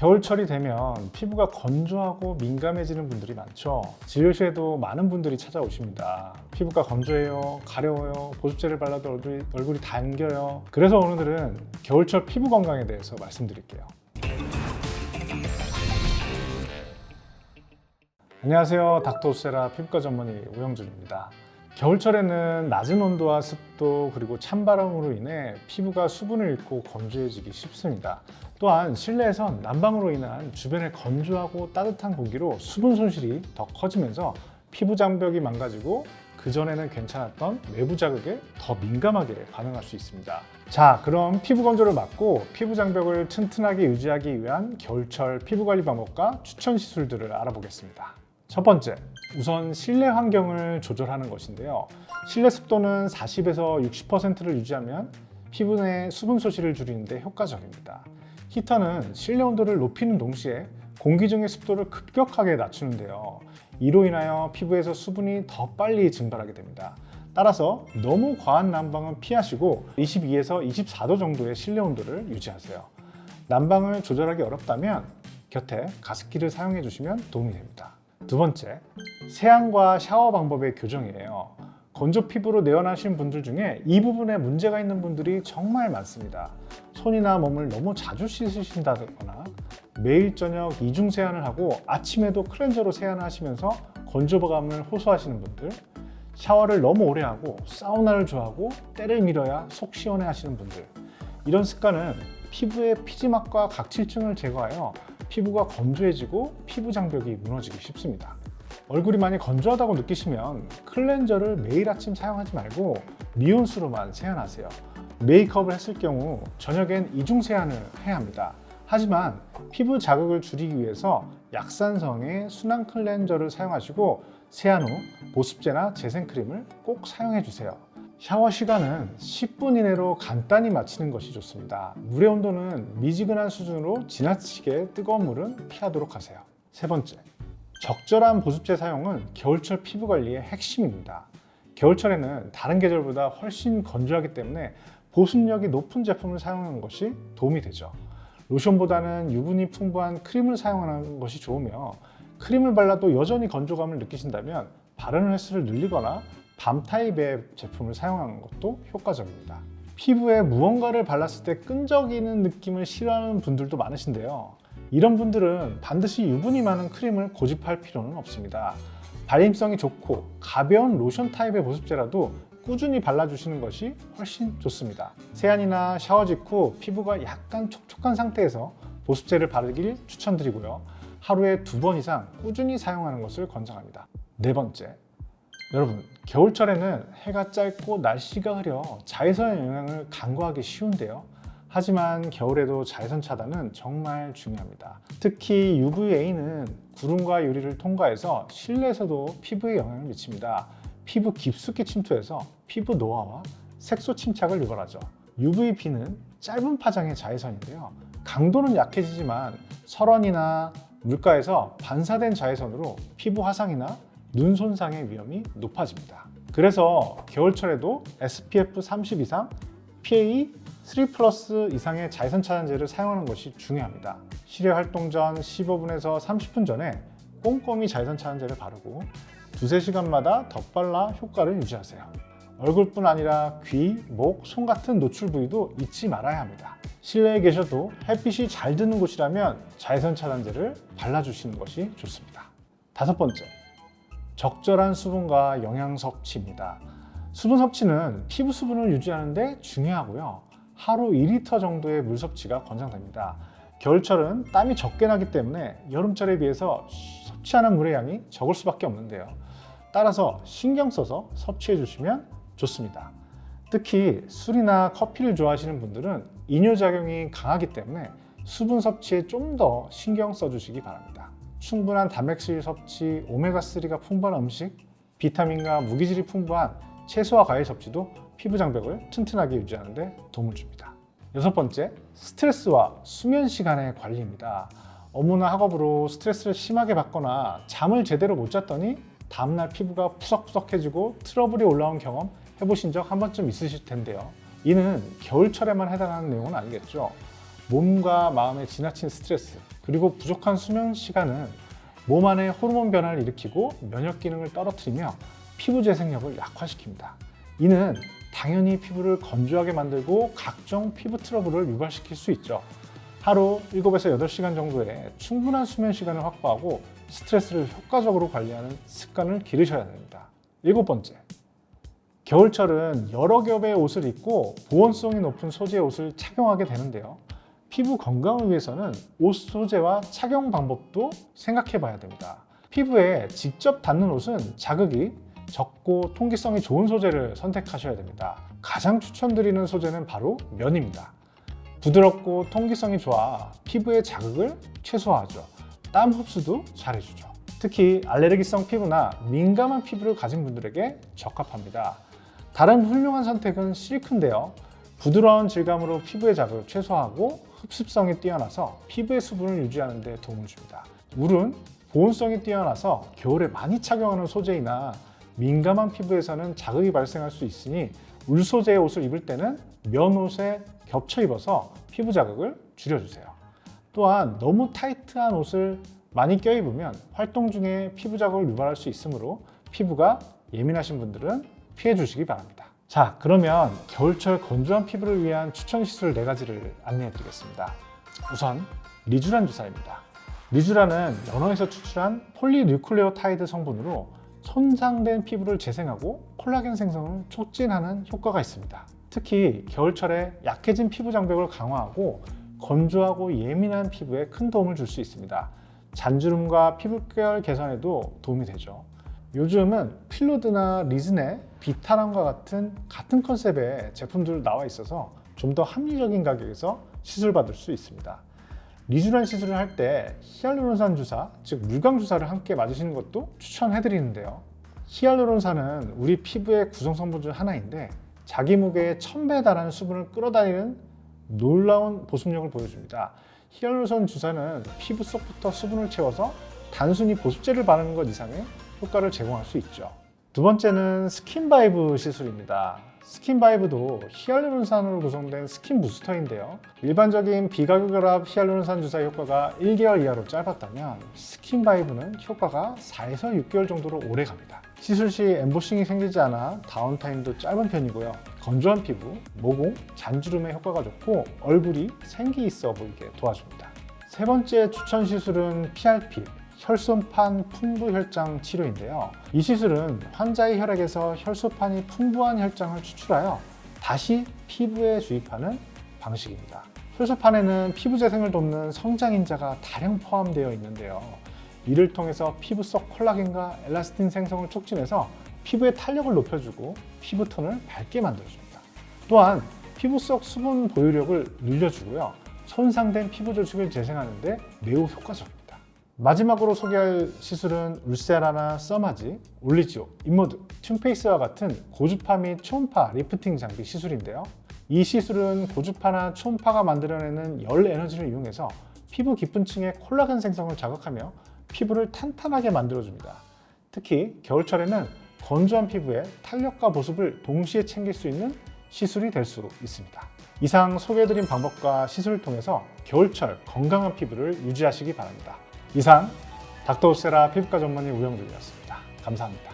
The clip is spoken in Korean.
겨울철이 되면 피부가 건조하고 민감해지는 분들이 많죠. 진료실에도 많은 분들이 찾아오십니다. 피부가 건조해요, 가려워요, 보습제를 발라도 얼굴이 당겨요. 그래서 오늘은 겨울철 피부 건강에 대해서 말씀드릴게요. 안녕하세요, 닥터오세라 피부과 전문의 오영준입니다. 겨울철에는 낮은 온도와 습도 그리고 찬바람으로 인해 피부가 수분을 잃고 건조해지기 쉽습니다. 또한 실내에선 난방으로 인한 주변의 건조하고 따뜻한 공기로 수분 손실이 더 커지면서 피부 장벽이 망가지고 그전에는 괜찮았던 외부 자극에 더 민감하게 반응할 수 있습니다. 자, 그럼 피부 건조를 막고 피부 장벽을 튼튼하게 유지하기 위한 겨울철 피부 관리 방법과 추천 시술들을 알아보겠습니다. 첫 번째, 우선 실내 환경을 조절하는 것인데요. 실내 습도는 40에서 60%를 유지하면 피부 내 수분 소실을 줄이는데 효과적입니다. 히터는 실내 온도를 높이는 동시에 공기 중의 습도를 급격하게 낮추는데요. 이로 인하여 피부에서 수분이 더 빨리 증발하게 됩니다. 따라서 너무 과한 난방은 피하시고 22에서 24도 정도의 실내 온도를 유지하세요. 난방을 조절하기 어렵다면 곁에 가습기를 사용해 주시면 도움이 됩니다. 두 번째, 세안과 샤워 방법의 교정이에요. 건조 피부로 내원하신 분들 중에 이 부분에 문제가 있는 분들이 정말 많습니다. 손이나 몸을 너무 자주 씻으신다거나 매일 저녁 이중 세안을 하고 아침에도 클렌저로 세안을 하시면서 건조감을 호소하시는 분들, 샤워를 너무 오래 하고 사우나를 좋아하고 때를 밀어야 속 시원해 하시는 분들, 이런 습관은 피부의 피지막과 각질층을 제거하여 피부가 건조해지고 피부 장벽이 무너지기 쉽습니다. 얼굴이 많이 건조하다고 느끼시면 클렌저를 매일 아침 사용하지 말고 미온수로만 세안하세요. 메이크업을 했을 경우 저녁엔 이중 세안을 해야 합니다. 하지만 피부 자극을 줄이기 위해서 약산성의 순한 클렌저를 사용하시고 세안 후 보습제나 재생크림을 꼭 사용해 주세요. 샤워 시간은 10분 이내로 간단히 마치는 것이 좋습니다. 물의 온도는 미지근한 수준으로 지나치게 뜨거운 물은 피하도록 하세요. 세 번째, 적절한 보습제 사용은 겨울철 피부 관리의 핵심입니다. 겨울철에는 다른 계절보다 훨씬 건조하기 때문에 보습력이 높은 제품을 사용하는 것이 도움이 되죠. 로션보다는 유분이 풍부한 크림을 사용하는 것이 좋으며, 크림을 발라도 여전히 건조감을 느끼신다면 바르는 횟수를 늘리거나 밤 타입의 제품을 사용하는 것도 효과적입니다. 피부에 무언가를 발랐을 때 끈적이는 느낌을 싫어하는 분들도 많으신데요. 이런 분들은 반드시 유분이 많은 크림을 고집할 필요는 없습니다. 발림성이 좋고 가벼운 로션 타입의 보습제라도 꾸준히 발라주시는 것이 훨씬 좋습니다. 세안이나 샤워 직후 피부가 약간 촉촉한 상태에서 보습제를 바르길 추천드리고요. 하루에 2번 이상 꾸준히 사용하는 것을 권장합니다. 네 번째, 여러분, 겨울철에는 해가 짧고 날씨가 흐려 자외선의 영향을 간과하기 쉬운데요. 하지만 겨울에도 자외선 차단은 정말 중요합니다. 특히 UVA는 구름과 유리를 통과해서 실내에서도 피부에 영향을 미칩니다. 피부 깊숙이 침투해서 피부 노화와 색소 침착을 유발하죠. UVB는 짧은 파장의 자외선인데요. 강도는 약해지지만 설원이나 물가에서 반사된 자외선으로 피부 화상이나 눈 손상의 위험이 높아집니다. 그래서 겨울철에도 SPF 30 이상, PA 3+ 이상의 자외선 차단제를 사용하는 것이 중요합니다. 실외 활동 전 15분에서 30분 전에 꼼꼼히 자외선 차단제를 바르고 2~3시간마다 덧발라 효과를 유지하세요. 얼굴뿐 아니라 귀, 목, 손 같은 노출 부위도 잊지 말아야 합니다. 실내에 계셔도 햇빛이 잘 드는 곳이라면 자외선 차단제를 발라주시는 것이 좋습니다. 다섯 번째, 적절한 수분과 영양 섭취입니다. 수분 섭취는 피부 수분을 유지하는 데 중요하고요. 하루 2리터 정도의 물 섭취가 권장됩니다. 겨울철은 땀이 적게 나기 때문에 여름철에 비해서 섭취하는 물의 양이 적을 수밖에 없는데요. 따라서 신경 써서 섭취해 주시면 좋습니다. 특히 술이나 커피를 좋아하시는 분들은 이뇨작용이 강하기 때문에 수분 섭취에 좀 더 신경 써주시기 바랍니다. 충분한 단백질 섭취, 오메가3가 풍부한 음식, 비타민과 무기질이 풍부한 채소와 과일 섭취도 피부 장벽을 튼튼하게 유지하는 데 도움을 줍니다. 여섯 번째, 스트레스와 수면 시간의 관리입니다. 업무나 학업으로 스트레스를 심하게 받거나 잠을 제대로 못 잤더니 다음날 피부가 푸석푸석해지고 트러블이 올라온 경험 해보신 적 한 번쯤 있으실 텐데요. 이는 겨울철에만 해당하는 내용은 아니겠죠. 몸과 마음의 지나친 스트레스, 그리고 부족한 수면 시간은 몸 안에 호르몬 변화를 일으키고 면역 기능을 떨어뜨리며 피부 재생력을 약화시킵니다. 이는 당연히 피부를 건조하게 만들고 각종 피부 트러블을 유발시킬 수 있죠. 하루 7에서 8시간 정도의 충분한 수면 시간을 확보하고 스트레스를 효과적으로 관리하는 습관을 기르셔야 됩니다. 7번째, 겨울철은 여러 겹의 옷을 입고 보온성이 높은 소재의 옷을 착용하게 되는데요. 피부 건강을 위해서는 옷 소재와 착용 방법도 생각해 봐야 됩니다. 피부에 직접 닿는 옷은 자극이 적고 통기성이 좋은 소재를 선택하셔야 됩니다. 가장 추천드리는 소재는 바로 면입니다. 부드럽고 통기성이 좋아 피부의 자극을 최소화하죠. 땀 흡수도 잘해주죠. 특히 알레르기성 피부나 민감한 피부를 가진 분들에게 적합합니다. 다른 훌륭한 선택은 실크인데요. 부드러운 질감으로 피부의 자극을 최소화하고 흡습성이 뛰어나서 피부의 수분을 유지하는 데 도움을 줍니다. 울은 보온성이 뛰어나서 겨울에 많이 착용하는 소재이나 민감한 피부에서는 자극이 발생할 수 있으니 울 소재의 옷을 입을 때는 면 옷에 겹쳐 입어서 피부 자극을 줄여주세요. 또한 너무 타이트한 옷을 많이 껴입으면 활동 중에 피부 자극을 유발할 수 있으므로 피부가 예민하신 분들은 피해 주시기 바랍니다. 자, 그러면 겨울철 건조한 피부를 위한 추천 시술 4가지를 안내해 드리겠습니다. 우선 리쥬란 주사입니다. 리쥬란은 연어에서 추출한 폴리뉴클레오타이드 성분으로 손상된 피부를 재생하고 콜라겐 생성을 촉진하는 효과가 있습니다. 특히 겨울철에 약해진 피부 장벽을 강화하고 건조하고 예민한 피부에 큰 도움을 줄 수 있습니다. 잔주름과 피부결 개선에도 도움이 되죠. 요즘은 필로드나 리즈네, 비타람과 같은 컨셉의 제품들 나와 있어서 좀 더 합리적인 가격에서 시술받을 수 있습니다. 리쥬란 시술을 할 때 히알루론산 주사, 즉 물광 주사를 함께 맞으시는 것도 추천해드리는데요. 히알루론산은 우리 피부의 구성 성분 중 하나인데 자기 무게의 1000배에 달하는 수분을 끌어다니는 놀라운 보습력을 보여줍니다. 히알루론산 주사는 피부 속부터 수분을 채워서 단순히 보습제를 바르는 것 이상의 효과를 제공할 수 있죠. 두 번째는 스킨바이브 시술입니다. 스킨바이브도 히알루론산으로 구성된 스킨 부스터인데요. 일반적인 비가교결합 히알루론산 주사 효과가 1개월 이하로 짧았다면 스킨바이브는 효과가 4에서 6개월 정도로 오래 갑니다. 시술 시 엠보싱이 생기지 않아 다운타임도 짧은 편이고요. 건조한 피부, 모공, 잔주름에 효과가 좋고 얼굴이 생기 있어 보이게 도와줍니다. 세 번째 추천 시술은 PRP, 혈소판 풍부 혈장 치료인데요. 이 시술은 환자의 혈액에서 혈소판이 풍부한 혈장을 추출하여 다시 피부에 주입하는 방식입니다. 혈소판에는 피부 재생을 돕는 성장인자가 다량 포함되어 있는데요. 이를 통해서 피부 속 콜라겐과 엘라스틴 생성을 촉진해서 피부의 탄력을 높여주고 피부톤을 밝게 만들어줍니다. 또한 피부 속 수분 보유력을 늘려주고요. 손상된 피부 조직을 재생하는 데 매우 효과적입니다. 마지막으로 소개할 시술은 울세라나 써마지, 올리지오, 인모드, 튠페이스와 같은 고주파 및 초음파 리프팅 장비 시술인데요. 이 시술은 고주파나 초음파가 만들어내는 열 에너지를 이용해서 피부 깊은 층의 콜라겐 생성을 자극하며 피부를 탄탄하게 만들어줍니다. 특히 겨울철에는 건조한 피부에 탄력과 보습을 동시에 챙길 수 있는 시술이 될 수 있습니다. 이상 소개해드린 방법과 시술을 통해서 겨울철 건강한 피부를 유지하시기 바랍니다. 이상 닥터우세라 피부과 전문의 우영준이었습니다. 감사합니다.